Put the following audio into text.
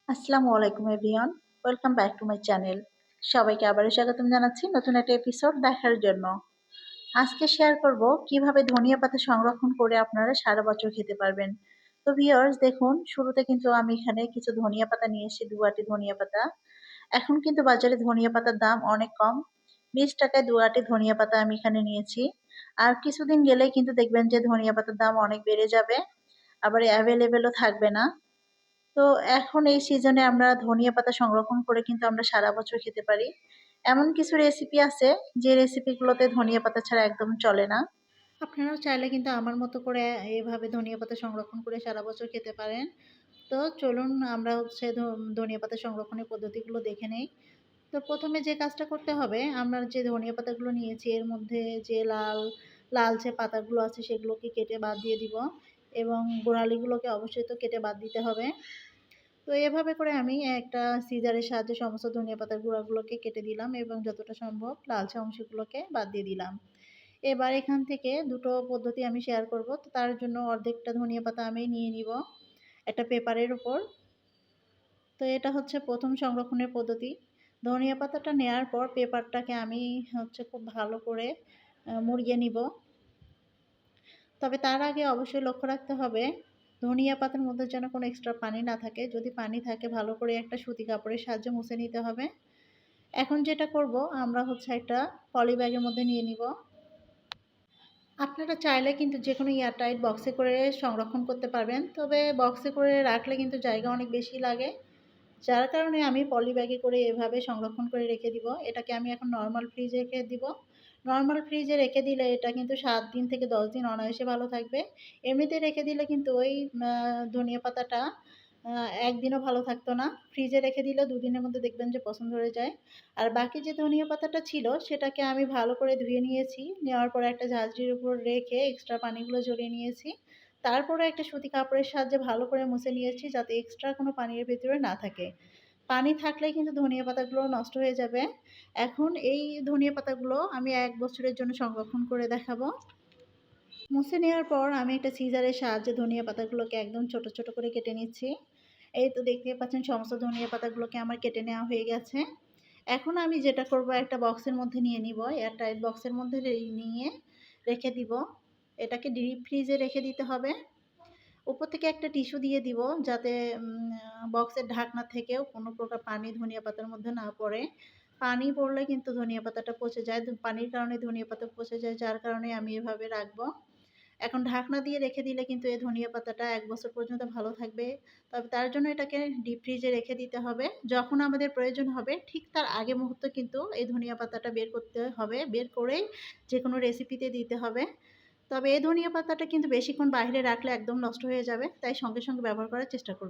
আসসালামু আলাইকুম everyone, welcome back to my channel. সবাইকে আবারও স্বাগতম জানাচ্ছি নতুন একটা এপিসোড দেখার জন্য। আজকে শেয়ার করব কিভাবে ধনিয়া পাতা সংরক্ষণ করে আপনারা সারা বছর খেতে পারবেন। তো ভিউয়ার্স, দেখুন শুরুতে কিন্তু আমি এখানে কিছু ধনিয়া পাতা নিয়ে এসেছি, 2 আঁটি ধনিয়া পাতা। এখন কিন্তু বাজারে ধনিয়া পাতার দাম অনেক কম, 20 টাকায় 2 আঁটি ধনিয়া পাতা আমি এখানে নিয়েছি। আর কিছুদিন গেলেই কিন্তু দেখবেন যে ধনিয়া পাতার দাম অনেক বেড়ে যাবে, আবার অ্যাভেলেবেলও থাকবে না। তো এখন এই সিজনে আমরা ধনিয়া পাতা সংরক্ষণ করে কিন্তু আমরা সারা বছর খেতে পারি। এমন কিছু রেসিপি আছে যে রেসিপিগুলোতে ধনিয়া পাতা ছাড়া একদম চলে না। আপনারাও চাইলে কিন্তু আমার মতো করে এভাবে ধনিয়া পাতা সংরক্ষণ করে সারা বছর খেতে পারেন। তো চলুন আমরা হচ্ছে ধনিয়া পাতা সংরক্ষণের পদ্ধতিগুলো দেখে নেই। তো প্রথমে যে কাজটা করতে হবে, আমরা যে ধনিয়া পাতাগুলো নিয়েছি এর মধ্যে যে লালচে পাতাগুলো আছে সেগুলোকে কেটে বাদ দিয়ে দিব, এবং গোড়ালিগুলোকে অবশ্যই তো কেটে বাদ দিতে হবে। তো এভাবে করে আমি একটা সিজারের সাহায্যে সমস্ত ধনিয়া পাতার গুঁড়াগুলোকে কেটে দিলাম এবং যতটা সম্ভব লালচে অংশগুলোকে বাদ দিয়ে দিলাম। এবার এখান থেকে দুটো পদ্ধতি আমি শেয়ার করব। তো তার জন্য অর্ধেকটা ধনিয়া পাতা আমি নিয়ে নিব একটা পেপারের উপর। তো এটা হচ্ছে প্রথম সংরক্ষণের পদ্ধতি। ধনিয়া পাতাটা নেওয়ার পর পেপারটাকে আমি হচ্ছে খুব ভালো করে মুড়িয়ে নিব। তবে তার আগে অবশ্যই লক্ষ্য রাখতে হবে ধনিয়া পাতার মধ্যে যেন কোনো এক্সট্রা পানি না থাকে। যদি পানি থাকে ভালো করে একটা সুতি কাপড়ের সাহায্যে মুছে নিতে হবে। এখন যেটা করব, আমরা হচ্ছে একটা পলি ব্যাগের মধ্যে নিয়ে নিব। আপনারা চাইলে কিন্তু যেকোনো এয়ারটাইট বক্সে করে সংরক্ষণ করতে পারবেন, তবে বক্সে করে রাখলে কিন্তু জায়গা অনেক বেশি লাগে, যার কারণে আমি পলি ব্যাগে করে এভাবে সংরক্ষণ করে রেখে দিব। এটাকে আমি এখন নর্মাল ফ্রিজে রেখে দিব। নর্মাল ফ্রিজে রেখে দিলে এটা কিন্তু 7 দিন থেকে 10 দিন অনায়াসে ভালো থাকবে। এমনিতে রেখে দিলে কিন্তু ওই ধনিয়া পাতাটা 1 দিনও ভালো থাকতো না। ফ্রিজে রেখে দিলে 2 দিনের মধ্যে দেখবেন যে পছন্দ হয়ে যায়। আর বাকি যে ধনিয়া পাতাটা ছিল সেটাকে আমি ভালো করে ধুয়ে নিয়েছি। নেওয়ার পরে একটা ঝাঁঝরির উপর রেখে এক্সট্রা পানিগুলো ঝরিয়ে নিয়েছি। তারপরে একটা সুতি কাপড়ের সাহায্যে ভালো করে মুছে নিয়েছি যাতে এক্সট্রা কোনো পানি এর ভেতরে না থাকে। পানি থাকলেই কিন্তু ধনিয়া পাতাগুলো নষ্ট হয়ে যাবে। এখন এই ধনিয়া পাতাগুলো আমি 1 বছরের জন্য সংরক্ষণ করে দেখাবো। মুছে নেওয়ার পর আমি একটা সিজারের সাহায্যে ধনিয়া পাতাগুলোকে একদম ছোট ছোট করে কেটে নিচ্ছি। এই তো দেখতেই পাচ্ছেন সমস্ত ধনিয়া পাতাগুলোকে আমার কেটে নেওয়া হয়ে গেছে। এখন আমি যেটা করব, একটা বক্সের মধ্যে নিয়ে নিব, এয়ারটাইট বক্সের মধ্যে নিয়ে রেখে দিব। এটাকে ডিপ ফ্রিজে রেখে দিতে হবে। উপর থেকে একটা টিস্যু দিয়ে দিব যাতে বক্সের ঢাকনা থেকেও কোনো প্রকার পানি ধনিয়া পাতার মধ্যে না পড়ে। পানি পড়লে কিন্তু ধনিয়া পাতাটা পচে যায়। পানির কারণে ধনিয়া পাতা পচে যায়, যার কারণে আমি এভাবে রাখবো। এখন ঢাকনা দিয়ে রেখে দিলে কিন্তু এই ধনিয়া পাতাটা 1 বছর পর্যন্ত ভালো থাকবে। তবে তার জন্য এটাকে ডিপ ফ্রিজে রেখে দিতে হবে। যখন আমাদের প্রয়োজন হবে ঠিক তার আগে মুহূর্তে কিন্তু এই ধনিয়া পাতাটা বের করতে হবে। বের করেই যেকোনো রেসিপিতে দিতে হবে। তবে এই ধনিয়া পাতাটা কিন্তু বেশিক্ষণ বাইরে রাখলে একদম নষ্ট হয়ে যাবে। তাই সঙ্গে সঙ্গে ব্যবহার করার চেষ্টা করবেন।